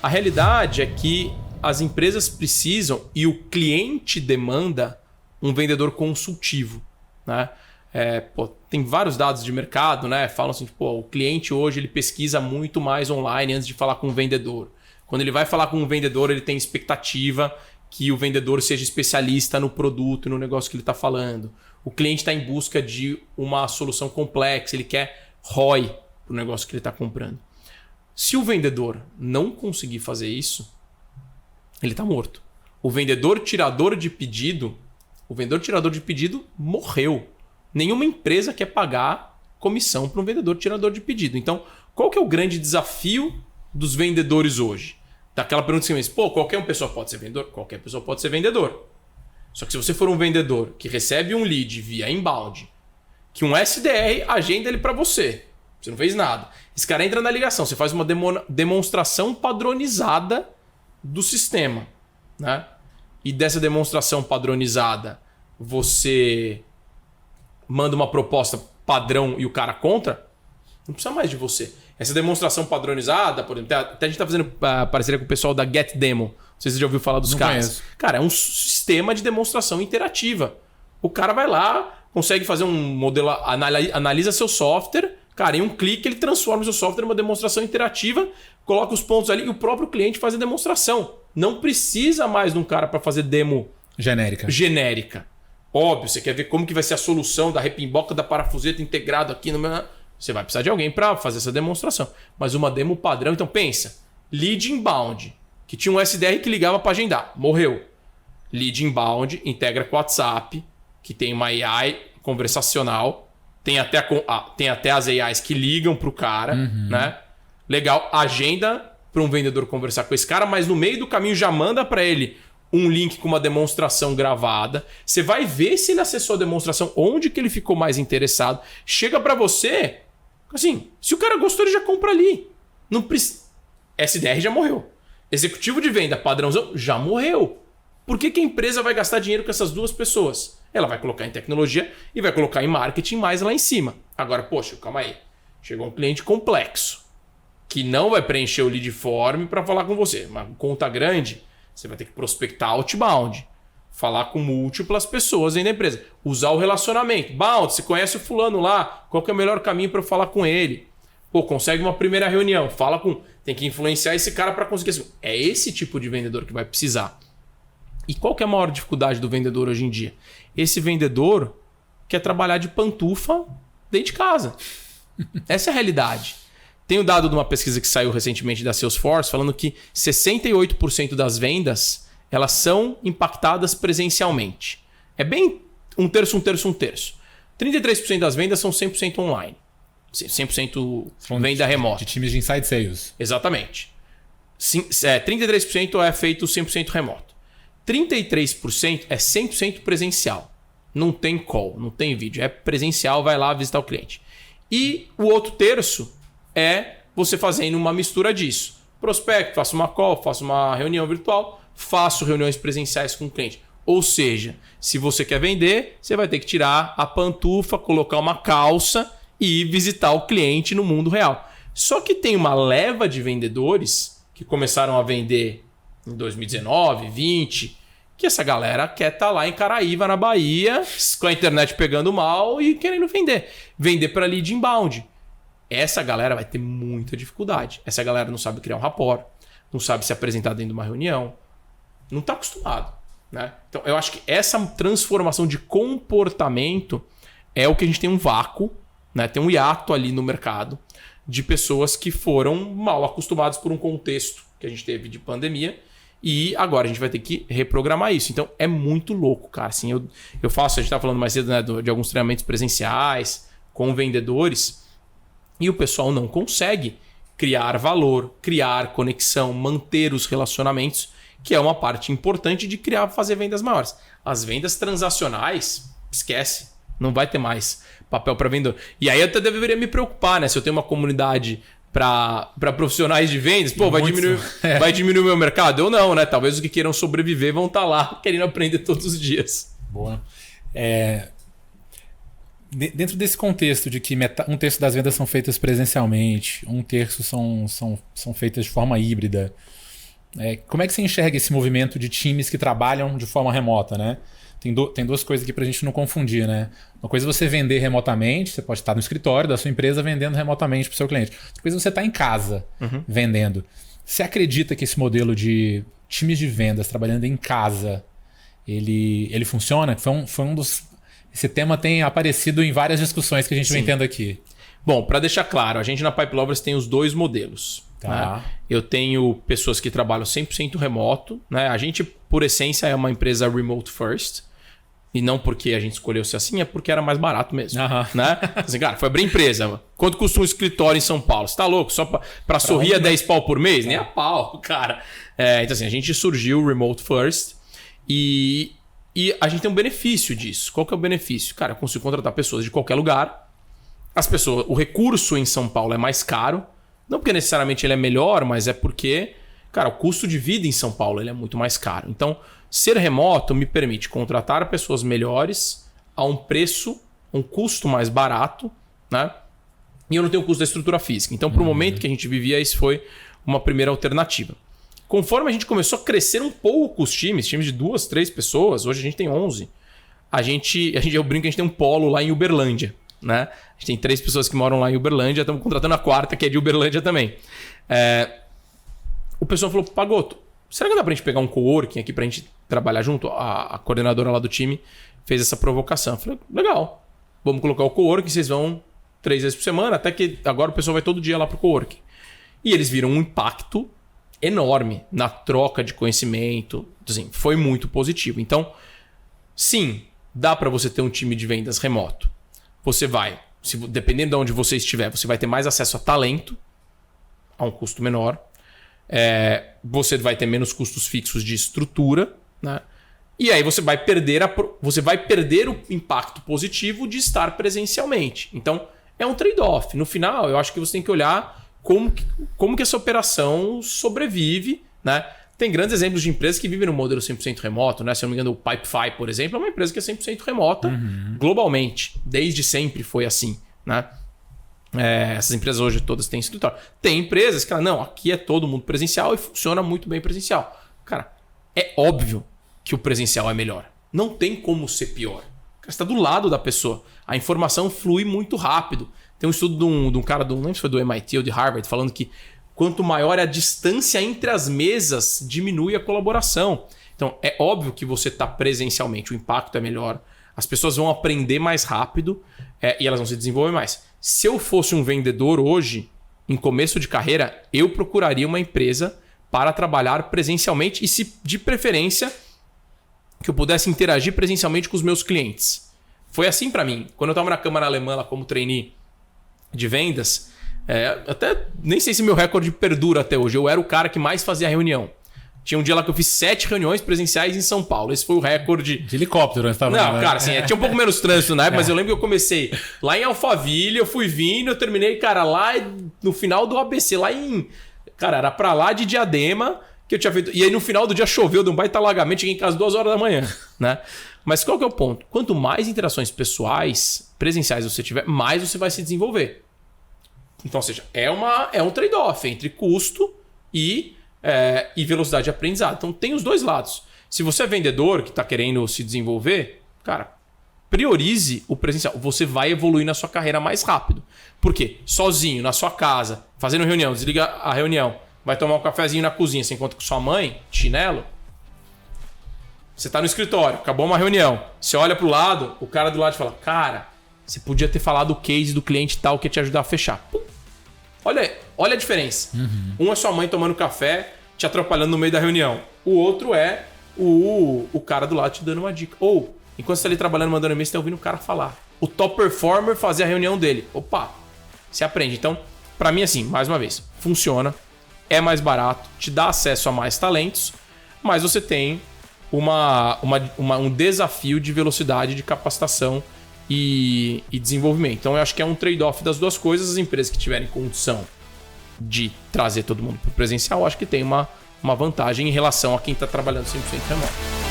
A realidade é que as empresas precisam e o cliente demanda um vendedor consultivo, né? Tem vários dados de mercado, né? Falam assim, o cliente hoje ele pesquisa muito mais online antes de falar com o vendedor. Quando ele vai falar com o vendedor, ele tem expectativa que o vendedor seja especialista no produto e no negócio que ele está falando. O cliente está em busca de uma solução complexa, ele quer ROI para o negócio que ele está comprando. Se o vendedor não conseguir fazer isso, ele está morto. O vendedor tirador de pedido morreu. Nenhuma empresa quer pagar comissão para um vendedor tirador de pedido. Então, qual que é o grande desafio dos vendedores hoje? Daquela pergunta que você diz, qualquer pessoa pode ser vendedor? Qualquer pessoa pode ser vendedor. Só que se você for um vendedor que recebe um lead via inbound, que um SDR agenda ele para você não fez nada. Esse cara entra na ligação, você faz uma demonstração padronizada do sistema, né? E dessa demonstração padronizada, você manda uma proposta padrão e o cara contra, não precisa mais de você. Essa demonstração padronizada, por exemplo, até a gente está fazendo parceria com o pessoal da GetDemo. Não sei se você já ouviu falar dos não caras. Conheço. Cara, é um sistema de demonstração interativa. O cara vai lá, consegue fazer um modelo, analisa seu software, cara, em um clique ele transforma o seu software numa demonstração interativa, coloca os pontos ali e o próprio cliente faz a demonstração. Não precisa mais de um cara para fazer demo genérica. Óbvio, você quer ver como que vai ser a solução da repimboca da parafuseta integrado aqui no meu... Você vai precisar de alguém para fazer essa demonstração. Mas uma demo padrão, então pensa, lead inbound, que tinha um SDR que ligava para agendar, morreu. Lead inbound integra com o WhatsApp, que tem uma AI conversacional, tem até as AIs que ligam para o cara, né? Legal, agenda para um vendedor conversar com esse cara, mas no meio do caminho já manda para ele um link com uma demonstração gravada. Você vai ver se ele acessou a demonstração, onde que ele ficou mais interessado. Chega para você, assim, se o cara gostou, ele já compra ali. Não precisa. SDR já morreu. Executivo de venda padrãozão já morreu. Por que a empresa vai gastar dinheiro com essas duas pessoas? Ela vai colocar em tecnologia e vai colocar em marketing mais lá em cima. Agora, poxa, calma aí. Chegou um cliente complexo que não vai preencher o lead form para falar com você. Uma conta grande, você vai ter que prospectar outbound. Falar com múltiplas pessoas dentro da empresa. Usar o relacionamento. Bound, você conhece o fulano lá. Qual que é o melhor caminho para eu falar com ele? Consegue uma primeira reunião. Tem que influenciar esse cara para conseguir. Assim, é esse tipo de vendedor que vai precisar. E qual que é a maior dificuldade do vendedor hoje em dia? Esse vendedor quer trabalhar de pantufa dentro de casa. Essa é a realidade. Tem um dado de uma pesquisa que saiu recentemente da Salesforce falando que 68% das vendas elas são impactadas presencialmente. É bem um terço. 33% das vendas são 100% online. 100% venda remota. De times de inside sales. Exatamente. 33% é feito 100% remoto. 33% é 100% presencial. Não tem call, não tem vídeo. É presencial, vai lá visitar o cliente. E o outro terço é você fazendo uma mistura disso. Prospecto, faço uma call, faço uma reunião virtual, faço reuniões presenciais com o cliente. Ou seja, se você quer vender, você vai ter que tirar a pantufa, colocar uma calça e visitar o cliente no mundo real. Só que tem uma leva de vendedores que começaram a vender em 2019, 2020, que essa galera quer estar lá em Caraíva, na Bahia, com a internet pegando mal e querendo vender. Vender para lead inbound. Essa galera vai ter muita dificuldade. Essa galera não sabe criar um rapport, não sabe se apresentar dentro de uma reunião, não está acostumado, né? Então, eu acho que essa transformação de comportamento é o que a gente tem um vácuo, né? Tem um hiato ali no mercado de pessoas que foram mal acostumadas por um contexto que a gente teve de pandemia e agora a gente vai ter que reprogramar isso. Então é muito louco, cara. Assim, eu faço, a gente estava falando mais cedo, né, de alguns treinamentos presenciais com vendedores e o pessoal não consegue criar valor, criar conexão, manter os relacionamentos, que é uma parte importante de fazer vendas maiores. As vendas transacionais, esquece, não vai ter mais papel para vendedor. E aí eu até deveria me preocupar, né? Se eu tenho uma comunidade para profissionais de vendas, vai diminuir o meu mercado? Eu não, né? Talvez os que queiram sobreviver vão estar lá querendo aprender todos os dias. Boa. Dentro desse contexto de que um terço das vendas são feitas presencialmente, um terço são feitas de forma híbrida, Como é que você enxerga esse movimento de times que trabalham de forma remota, né? Tem duas coisas aqui pra gente não confundir, né? Uma coisa é você vender remotamente, você pode estar no escritório da sua empresa vendendo remotamente pro seu cliente. Outra coisa é você estar em casa vendendo. Você acredita que esse modelo de times de vendas trabalhando em casa, ele funciona? Foi um dos... Esse tema tem aparecido em várias discussões que a gente vem tendo aqui. Bom, para deixar claro, a gente na Pipe Lovers tem os dois modelos. Tá. Né? Eu tenho pessoas que trabalham 100% remoto. Né? A gente, por essência, é uma empresa remote first. E não porque a gente escolheu ser assim, é porque era mais barato mesmo. Né? Assim, cara, foi abrir empresa. Quanto custa um escritório em São Paulo? Você tá louco? Só pra sorrir é 10 pau por mês? Nem a pau, cara. Então assim, a gente surgiu remote first e a gente tem um benefício disso. Qual que é o benefício? Cara, eu consigo contratar pessoas de qualquer lugar. O recurso em São Paulo é mais caro. Não porque necessariamente ele é melhor, mas é porque, cara, o custo de vida em São Paulo ele é muito mais caro. Então, ser remoto me permite contratar pessoas melhores a um preço, um custo mais barato, né? E eu não tenho o custo da estrutura física. Então, para o momento que a gente vivia, isso foi uma primeira alternativa. Conforme a gente começou a crescer um pouco os times de 2, 3 pessoas, hoje a gente tem 11. Eu brinco que a gente tem um polo lá em Uberlândia, né? A gente tem 3 pessoas que moram lá em Uberlândia, estamos contratando a 4ª, que é de Uberlândia também. O pessoal falou, Pagotto, será que dá pra gente pegar um coworking aqui pra gente trabalhar junto? A coordenadora lá do time fez essa provocação. Eu falei, legal, vamos colocar o coworking, vocês vão 3 vezes por semana, até que agora o pessoal vai todo dia lá pro coworking. E eles viram um impacto enorme na troca de conhecimento. Assim, foi muito positivo. Então, sim, dá para você ter um time de vendas remoto. Você vai, dependendo de onde você estiver, você vai ter mais acesso a talento a um custo menor. Você vai ter menos custos fixos de estrutura, né? E aí você vai perder o impacto positivo de estar presencialmente. Então, é um trade-off. No final, eu acho que você tem que olhar como que essa operação sobrevive, né? Tem grandes exemplos de empresas que vivem no modelo 100% remoto, né? Se eu não me engano, o Pipefy, por exemplo, é uma empresa que é 100% remota globalmente. Desde sempre foi assim, né? Essas empresas hoje todas têm escritório. Tem empresas que, não, aqui é todo mundo presencial e funciona muito bem presencial. Cara, é óbvio que o presencial é melhor. Não tem como ser pior. Você está do lado da pessoa. A informação flui muito rápido. Tem um estudo de um cara, não lembro se foi do MIT ou de Harvard, falando que quanto maior é a distância entre as mesas, diminui a colaboração. Então, é óbvio que você está presencialmente, o impacto é melhor, as pessoas vão aprender mais rápido e elas vão se desenvolver mais. Se eu fosse um vendedor hoje, em começo de carreira, eu procuraria uma empresa para trabalhar presencialmente e, se de preferência, que eu pudesse interagir presencialmente com os meus clientes. Foi assim para mim. Quando eu estava na Câmara Alemã lá como trainee de vendas, até nem sei se meu recorde perdura até hoje. Eu era o cara que mais fazia reunião. Tinha um dia lá que eu fiz 7 reuniões presenciais em São Paulo. Esse foi o recorde. De helicóptero, você tava Não, cara, assim, tinha um pouco menos trânsito na época, mas eu lembro que eu comecei lá em Alphaville, eu fui vindo, eu terminei, cara, lá no final do ABC, lá em... Cara, era pra lá de Diadema que eu tinha feito. E aí no final do dia choveu, deu um baita alagamento, cheguei em casa 2 horas da manhã, né? Mas qual que é o ponto? Quanto mais interações pessoais, presenciais você tiver, mais você vai se desenvolver. Então, ou seja, é um trade-off entre custo e velocidade de aprendizado. Então, tem os dois lados. Se você é vendedor que está querendo se desenvolver, cara, priorize o presencial. Você vai evoluir na sua carreira mais rápido. Por quê? Sozinho, na sua casa, fazendo reunião, desliga a reunião, vai tomar um cafezinho na cozinha, você encontra com sua mãe, chinelo. Você está no escritório, acabou uma reunião. Você olha para o lado, o cara do lado fala, cara, você podia ter falado o case do cliente tal que ia te ajudar a fechar. Pum. Olha a diferença. Um é sua mãe tomando café, te atrapalhando no meio da reunião. O outro é o cara do lado te dando uma dica. Ou, enquanto você está ali trabalhando, mandando e-mail, você está ouvindo o cara falar. O top performer fazer a reunião dele. Opa, você aprende. Então, para mim, assim, mais uma vez, funciona, é mais barato, te dá acesso a mais talentos, mas você tem um desafio de velocidade de capacitação e desenvolvimento. Então eu acho que é um trade-off das duas coisas. As empresas que tiverem condição de trazer todo mundo para o presencial, eu acho que tem uma vantagem em relação a quem está trabalhando 100% remoto.